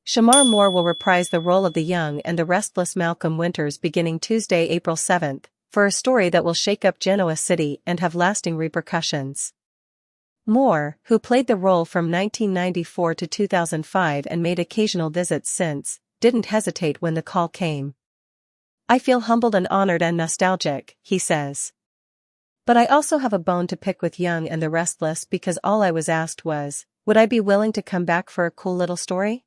Shemar Moore will reprise the role of the young and the restless Malcolm Winters beginning Tuesday, April 7th, for a story that will shake up Genoa City and have lasting repercussions. Moore, who played the role from 1994 to 2005 and made occasional visits since, didn't hesitate when the call came. "I feel humbled and honored and nostalgic," he says. "But I also have a bone to pick with Young and the Restless because all I was asked was, would I be willing to come back for a cool little story?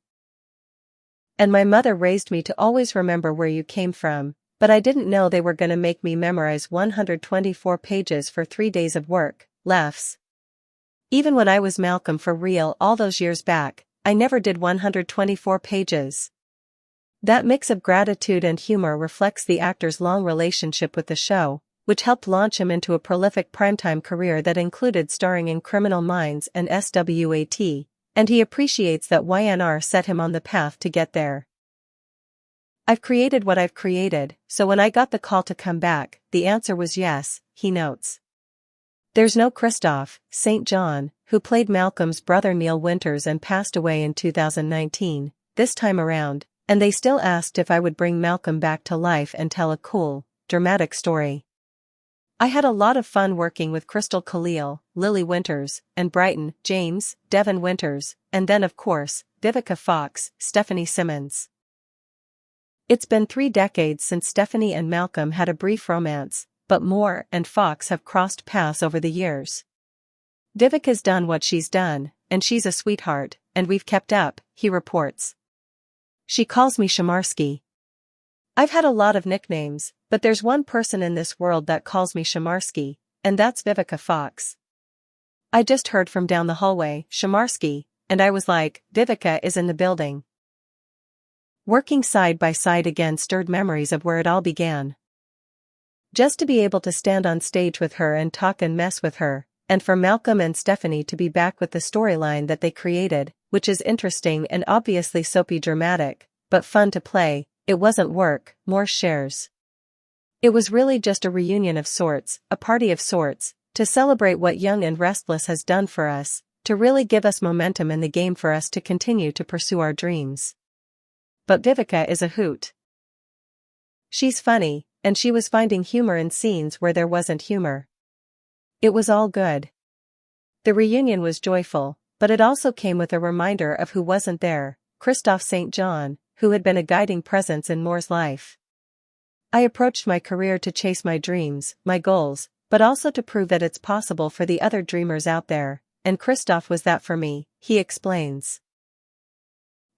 And my mother raised me to always remember where you came from, but I didn't know they were gonna make me memorize 124 pages for 3 days of work," laughs. "Even when I was Malcolm for real all those years back, I never did 124 pages. That mix of gratitude and humor reflects the actor's long relationship with the show, which helped launch him into a prolific primetime career that included starring in Criminal Minds and SWAT, and he appreciates that YNR set him on the path to get there. "I've created what I've created, so when I got the call to come back, the answer was yes," he notes. There's no Christoph St. John, who played Malcolm's brother Neil Winters and passed away in 2019, this time around, and they still asked if I would bring Malcolm back to life and tell a cool, dramatic story. "I had a lot of fun working with Crystal Khalil, Lily Winters, and Brighton, James, Devon Winters, and then of course, Vivica Fox, Stephanie Simmons. It's been 3 decades since Stephanie and Malcolm had a brief romance, but Moore and Fox have crossed paths over the years. Vivica's done what she's done, and she's a sweetheart, and we've kept up," he reports. "She calls me Shemarsky. I've had a lot of nicknames, but there's one person in this world that calls me Shemarsky, and that's Vivica Fox. I just heard from down the hallway, Shemarsky, and I was like, Vivica is in the building." Working side by side again stirred memories of where it all began. Just to be able to stand on stage with her and talk and mess with her, and for Malcolm and Stephanie to be back with the storyline that they created, which is interesting and obviously soapy dramatic, but fun to play, it wasn't work, Moore shares. "It was really just a reunion of sorts, a party of sorts, to celebrate what Young and Restless has done for us, to really give us momentum in the game for us to continue to pursue our dreams. But Vivica is a hoot. She's funny, and she was finding humor in scenes where there wasn't humor. It was all good. The reunion was joyful, but it also came with a reminder of who wasn't there, Christoph St. John, who had been a guiding presence in Moore's life. I approached my career to chase my dreams, my goals, but also to prove that it's possible for the other dreamers out there, and Christoph was that for me," he explains.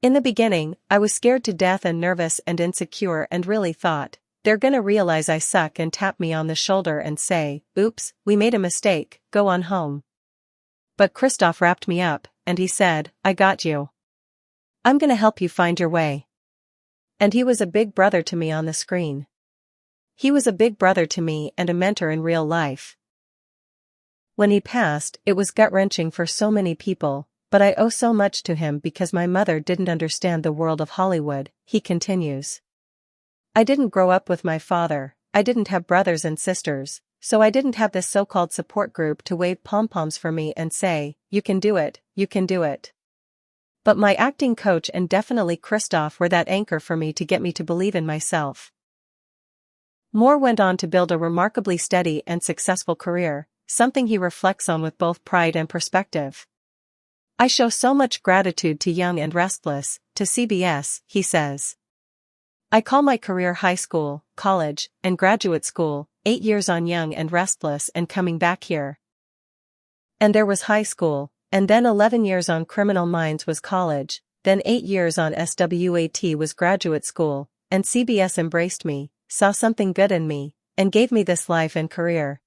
"In the beginning, I was scared to death and nervous and insecure and really thought, they're gonna realize I suck and tap me on the shoulder and say, oops, we made a mistake, go on home. But Christoph wrapped me up, and he said, I got you. I'm gonna help you find your way." And he was a big brother to me on the screen. He was a big brother to me and a mentor in real life. When he passed, it was gut-wrenching for so many people, but I owe so much to him because my mother didn't understand the world of Hollywood, he continues. "I didn't grow up with my father, I didn't have brothers and sisters, so I didn't have this so-called support group to wave pom-poms for me and say, you can do it, you can do it. But my acting coach and definitely Christoph were that anchor for me to get me to believe in myself." Moore went on to build a remarkably steady and successful career, something he reflects on with both pride and perspective. "I show so much gratitude to Young and Restless, to CBS," he says. "I call my career high school, college, and graduate school, 8 years on Young and Restless and coming back here. And there was high school, and then 11 years on Criminal Minds was college, then 8 years on SWAT was graduate school, and CBS embraced me, saw something good in me, and gave me this life and career.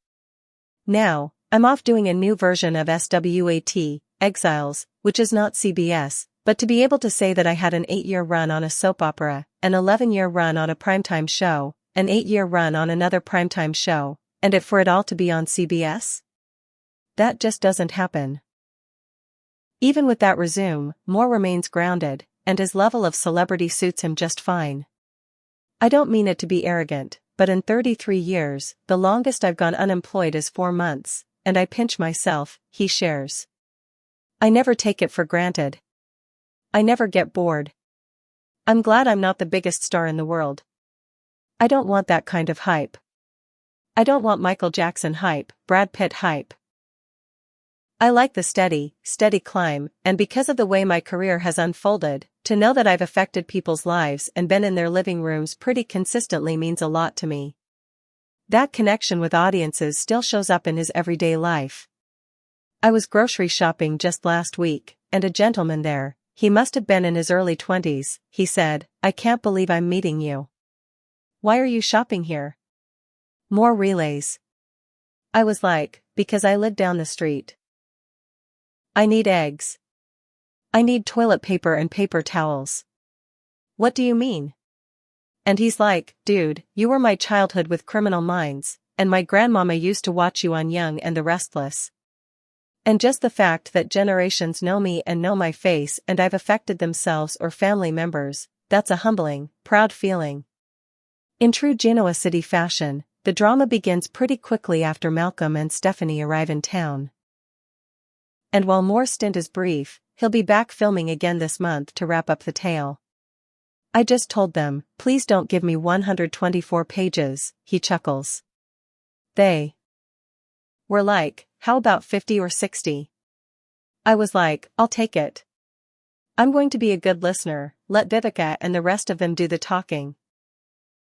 Now, I'm off doing a new version of SWAT, Exiles, which is not CBS, but to be able to say that I had an 8-year run on a soap opera, an 11-year run on a primetime show, an 8-year run on another primetime show, and for it all to be on CBS? That just doesn't happen." Even with that resume, Moore remains grounded, and his level of celebrity suits him just fine. "I don't mean it to be arrogant, but in 33 years, the longest I've gone unemployed is 4 months, and I pinch myself," he shares. "I never take it for granted. I never get bored. I'm glad I'm not the biggest star in the world. I don't want that kind of hype. I don't want Michael Jackson hype, Brad Pitt hype. I like the steady climb, and because of the way my career has unfolded, to know that I've affected people's lives and been in their living rooms pretty consistently means a lot to me. That connection with audiences still shows up in his everyday life. I was grocery shopping just last week, and a gentleman there, he must have been in his early 20s, he said, "I can't believe I'm meeting you. Why are you shopping here?" More relays. I was like, because I live down the street. I need eggs. I need toilet paper and paper towels. What do you mean? And he's like, dude, you were my childhood with Criminal Minds, and my grandmama used to watch you on Young and the Restless. And just the fact that generations know me and know my face and I've affected themselves or family members, that's a humbling, proud feeling. In true Genoa City fashion, the drama begins pretty quickly after Malcolm and Stephanie arrive in town. And while Moore's stint is brief, he'll be back filming again this month to wrap up the tale. I just told them, please don't give me 124 pages, he chuckles. They were like, how about 50 or 60? I was like, I'll take it. I'm going to be a good listener, let Vivica and the rest of them do the talking,